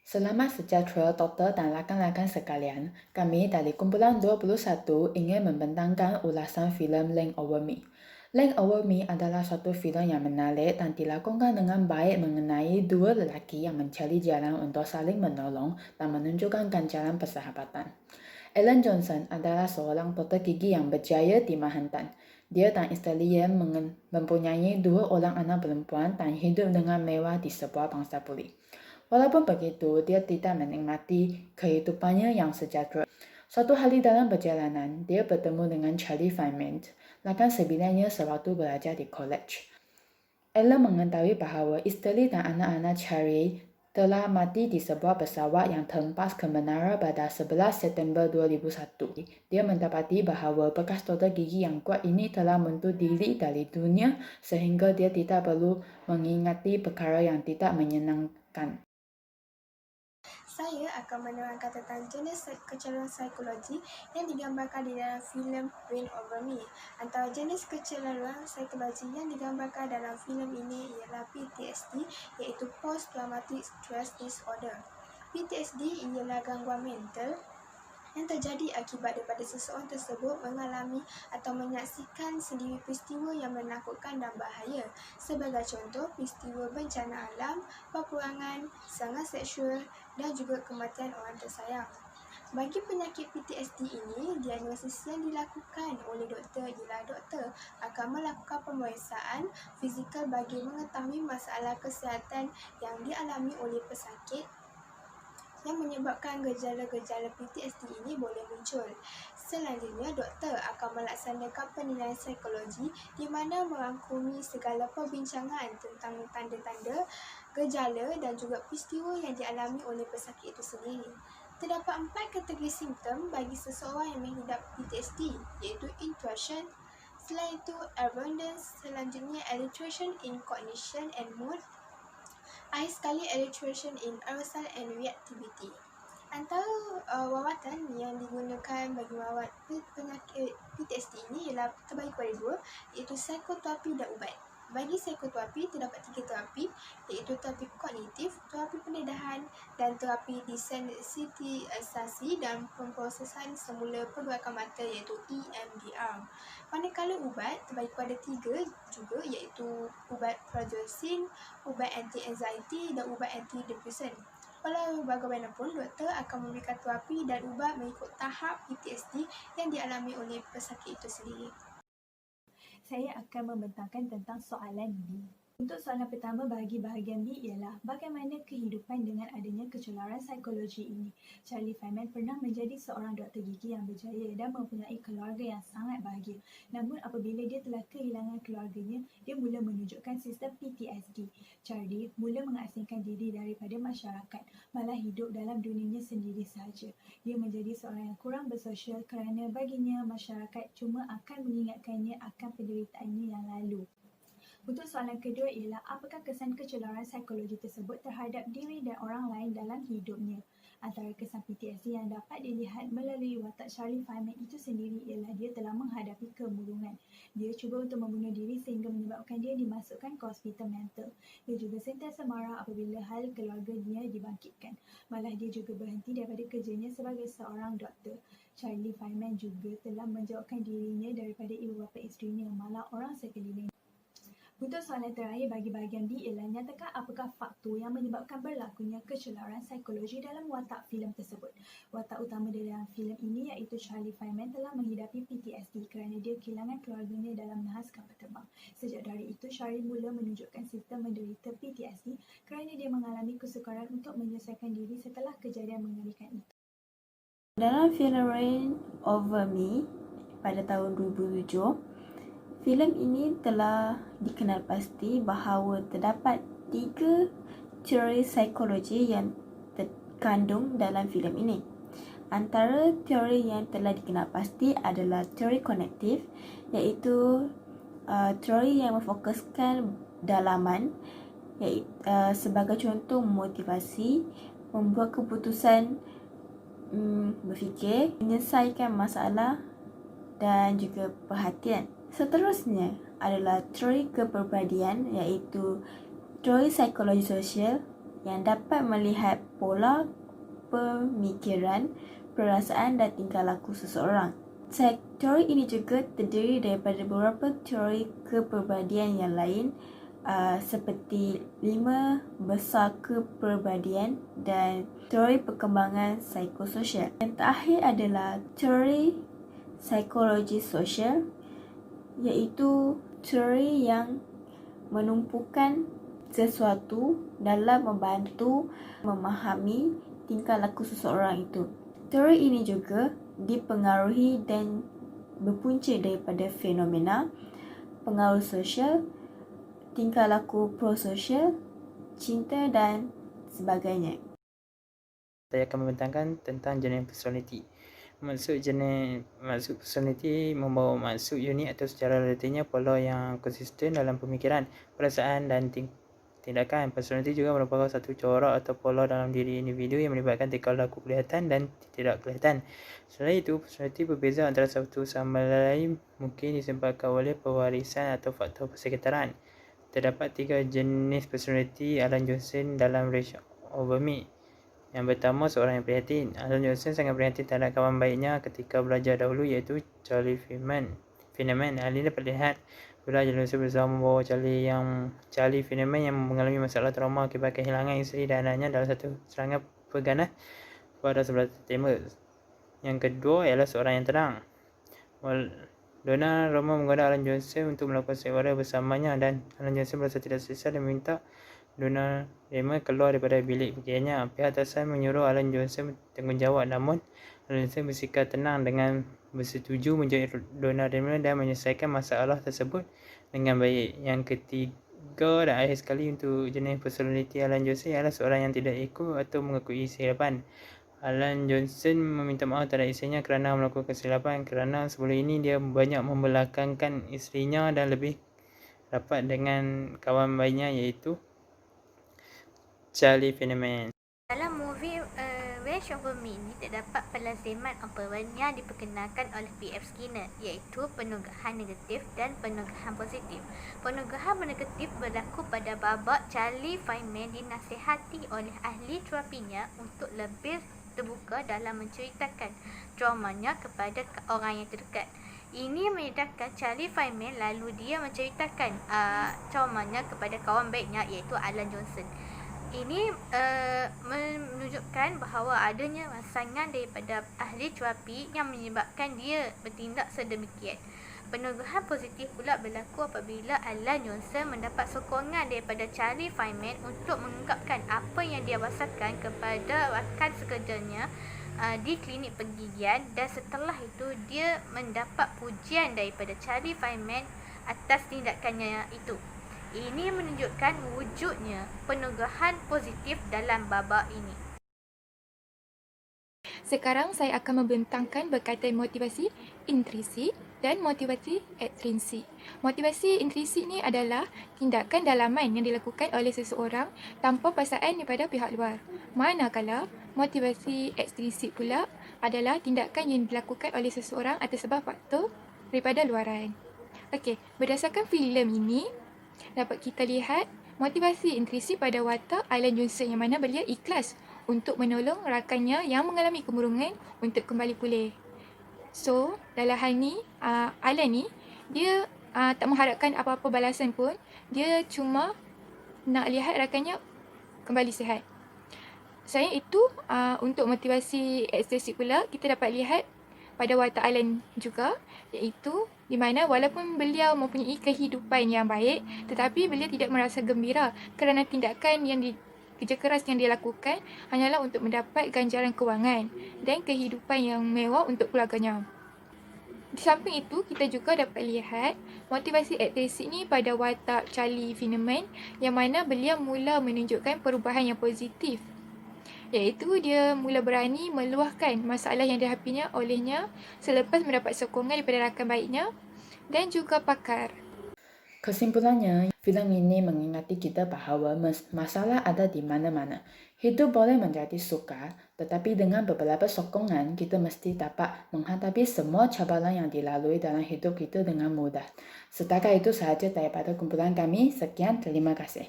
Selamat sejahtera Doktor dan rakan-rakan sekalian. Kami dari kumpulan 21 ingin membentangkan ulasan filem Length Over Me. Length Over Me adalah suatu filem yang menarik dan dilakonkan dengan baik mengenai dua lelaki yang mencari jalan untuk saling menolong dan menunjukkan ganjaran persahabatan. Ellen Johnson adalah seorang doktor gigi yang berjaya di Manhattan. Dia dan isterinya mempunyai dua orang anak perempuan dan hidup dengan mewah di sebuah bangsa pulih. Walaupun begitu, dia tidak menikmati kehidupannya yang sejahtera. Suatu hari dalam perjalanan, dia bertemu dengan Charlie Feynman, rakan sebidangnya sewaktu belajar di college. Ellen mengetahui bahawa isteri dan anak-anak Charlie telah mati di sebuah pesawat yang terhempas ke menara pada 11 September 2001. Dia mendapati bahawa bekas doktor gigi yang kuat ini telah mundur diri dari dunia sehingga dia tidak perlu mengingati perkara yang tidak menyenangkan. Saya akan menerangkan tentang jenis kecelakaan psikologi yang digambarkan di dalam filem Reign Over Me. Antara jenis kecelakaan psikologi yang digambarkan dalam filem ini ialah PTSD, iaitu Post Traumatic Stress Disorder. PTSD ialah gangguan mental yang terjadi akibat daripada seseorang tersebut mengalami atau menyaksikan sendiri peristiwa yang menakutkan dan bahaya. Sebagai contoh, peristiwa bencana alam, peperangan, serangan seksual dan juga kematian orang tersayang. Bagi penyakit PTSD ini, diagnosis yang dilakukan oleh doktor ialah doktor akan melakukan pemeriksaan fizikal bagi mengetahui masalah kesihatan yang dialami oleh pesakit yang menyebabkan gejala-gejala PTSD ini boleh muncul. Selanjutnya, doktor akan melaksanakan penilaian psikologi di mana merangkumi segala perbincangan tentang tanda-tanda, gejala dan juga peristiwa yang dialami oleh pesakit itu sendiri. Terdapat 4 kategori simptom bagi seseorang yang mengidap PTSD, iaitu intrusion, selain itu avoidance, selanjutnya alteration in cognition and mood, akhir sekali alteration in arousal and reactivity. Antara rawatan yang digunakan bagi merawat penyakit PTSD ini ialah terbagi kepada dua, iaitu psikoterapi dan ubat. Bagi psikoterapi, terdapat 3 terapi, iaitu terapi kognitif, terapi pendedahan dan terapi desensitisasi dan pemprosesan semula pergerakan mata, iaitu EMDR. Manakala ubat terbagi kepada 3 juga, iaitu ubat prazosin, ubat anti-anxiety dan ubat antidepresan. Walau bagaimanapun, doktor akan memberikan terapi dan ubat mengikut tahap PTSD yang dialami oleh pesakit itu sendiri. Saya akan membentangkan tentang soalan B. Untuk soalan pertama bagi bahagian B ialah bagaimana kehidupan dengan adanya kecelakaan psikologi ini. Charlie Feynman pernah menjadi seorang doktor gigi yang berjaya dan mempunyai keluarga yang sangat bahagia. Namun apabila dia telah kehilangan keluarganya, dia mula menunjukkan sistem PTSD. Charlie mula mengasingkan diri daripada masyarakat, malah hidup dalam dunianya sendiri sahaja. Dia menjadi seorang yang kurang bersosial kerana baginya masyarakat cuma akan mengingatkannya akan penderitaannya yang lalu. Untuk soalan kedua ialah apakah kesan kecelakaan psikologi tersebut terhadap diri dan orang lain dalam hidupnya. Antara kesan PTSD yang dapat dilihat melalui watak Charlie Feynman itu sendiri ialah dia telah menghadapi kemurungan. Dia cuba untuk membunuh diri sehingga menyebabkan dia dimasukkan ke hospital mental. Dia juga sentiasa marah apabila hal keluarganya dibangkitkan. Malah dia juga berhenti daripada kerjanya sebagai seorang doktor. Charlie Feynman juga telah menjauhkan dirinya daripada ibu bapa isterinya, malah orang sekeliling. Untuk soalan terakhir bagi bahagian B ialah nyatakan apakah faktor yang menyebabkan berlakunya kecelakaan psikologi dalam watak filem tersebut. Watak utama dalam filem ini iaitu Charlie Feynman telah menghidapi PTSD kerana dia kehilangan keluarganya dalam nahas kapal terbang. Sejak dari itu, Charlie mula menunjukkan simptom menderita PTSD kerana dia mengalami kesukaran untuk menyelesaikan diri setelah kejadian mengerikan itu. Dalam filem Reign Over Me pada tahun 2007, filem ini telah dikenal pasti bahawa terdapat 3 teori psikologi yang terkandung dalam filem ini. Antara teori yang telah dikenal pasti adalah teori kognitif, iaitu teori yang memfokuskan dalaman, sebagai contoh motivasi, membuat keputusan, berfikir, menyelesaikan masalah dan juga perhatian. Seterusnya adalah teori kepribadian, iaitu teori psikologi sosial yang dapat melihat pola pemikiran, perasaan dan tingkah laku seseorang. Teori ini juga terdiri daripada beberapa teori kepribadian yang lain seperti 5 besar kepribadian dan teori perkembangan psikososial. Yang terakhir adalah teori psikologi sosial, iaitu teori yang menumpukan sesuatu dalam membantu memahami tingkah laku seseorang itu. Teori ini juga dipengaruhi dan berpunca daripada fenomena, pengaruh sosial, tingkah laku prososial, cinta dan sebagainya. Saya akan membentangkan tentang jenis personaliti. Maksud personaliti membawa maksud unik atau secara relatifnya pola yang konsisten dalam pemikiran, perasaan dan tindakan. Personaliti juga merupakan satu corak atau pola dalam diri individu yang melibatkan tingkah laku kelihatan dan tidak kelihatan. Selain itu, personaliti berbeza antara satu sama lain, mungkin disebabkan oleh pewarisan atau faktor persekitaran. Terdapat 3 jenis personaliti Alan Johnson dalam Range Over Me. Yang pertama, seorang yang prihatin. Alan Johnson sangat prihatin terhadap kawan baiknya ketika belajar dahulu, iaitu Charlie Feynman. Hal ini dapat dilihat bila Alan Johnson bersama membawa Charlie Feynman yang mengalami masalah trauma akibat kehilangan isteri dan anaknya dalam satu serangan perganas pada 11 September. Yang kedua ialah seorang yang tenang. Donna Roma menggoda Alan Johnson untuk melakukan seks oral bersamanya dan Alan Johnson merasa tidak selesa dan meminta Donna Roma keluar daripada bilik fikirnya. Pihak atasan menyuruh Alan Johnson bertanggungjawab, namun Alan Johnson bersikap tenang dengan bersetuju menjauhi Donna Roma dan menyelesaikan masalah tersebut dengan baik. Yang ketiga dan akhir sekali untuk jenis personaliti Alan Johnson ialah seorang yang tidak ikut atau mengakui kesilapan. Alan Johnson meminta maaf terhadap isterinya kerana melakukan kesilapan, kerana sebelum ini dia banyak membelakangkan isterinya dan lebih rapat dengan kawan baiknya, iaitu Charlie Feynman. Dalam movie Range Over Me ini terdapat pelaziman operan yang diperkenalkan oleh P.F. Skinner, iaitu penugahan negatif dan penugahan positif. Penugahan negatif berlaku pada babak Charlie Feynman dinasihati oleh ahli terapinya untuk lebih terbuka dalam menceritakan traumanya kepada orang yang terdekat. Ini menyedihkan Charlie Feynman, lalu dia menceritakan traumanya kepada kawan baiknya, iaitu Alan Johnson. Ini menunjukkan bahawa adanya rangsangan daripada ahli terapi yang menyebabkan dia bertindak sedemikian. Penugahan positif pula berlaku apabila Alan Johnson mendapat sokongan daripada Charlie Feynman untuk mengungkapkan apa yang dia rasakan kepada rakan sekerjanya di klinik pergigian, dan setelah itu dia mendapat pujian daripada Charlie Feynman atas tindakannya itu. Ini menunjukkan wujudnya penugahan positif dalam babak ini. Sekarang saya akan membentangkan berkaitan motivasi intrinsik dan motivasi ekstrinsik. Motivasi intrinsik ni adalah tindakan dalaman yang dilakukan oleh seseorang tanpa paksaan daripada pihak luar. Manakala motivasi ekstrinsik pula adalah tindakan yang dilakukan oleh seseorang atas sebab faktor daripada luaran. Okey, berdasarkan filem ini dapat kita lihat motivasi intrinsik pada watak Alan Johnson yang mana beliau ikhlas untuk menolong rakannya yang mengalami kemurungan untuk kembali pulih. So, dalam hal ni, Alan ni, dia tak mengharapkan apa-apa balasan pun. Dia cuma nak lihat rakannya kembali sihat. Selain itu, untuk motivasi ekstrinsik pula, kita dapat lihat pada watak Alan juga, iaitu di mana walaupun beliau mempunyai kehidupan yang baik, tetapi beliau tidak merasa gembira kerana tindakan yang kerja keras yang dia lakukan hanyalah untuk mendapat ganjaran kewangan dan kehidupan yang mewah untuk keluarganya. Di samping itu, kita juga dapat lihat motivasi ekstrinsik ni pada watak Charlie Feynman yang mana beliau mula menunjukkan perubahan yang positif, iaitu dia mula berani meluahkan masalah yang dihadapinya olehnya selepas mendapat sokongan daripada rakan baiknya dan juga pakar. Kesimpulannya, filem ini mengingati kita bahawa masalah ada di mana-mana. Hidup boleh menjadi sukar, tetapi dengan beberapa sokongan, kita mesti dapat menghadapi semua cabaran yang dilalui dalam hidup kita dengan mudah. Setakat itu sahaja daripada kumpulan kami. Sekian, terima kasih.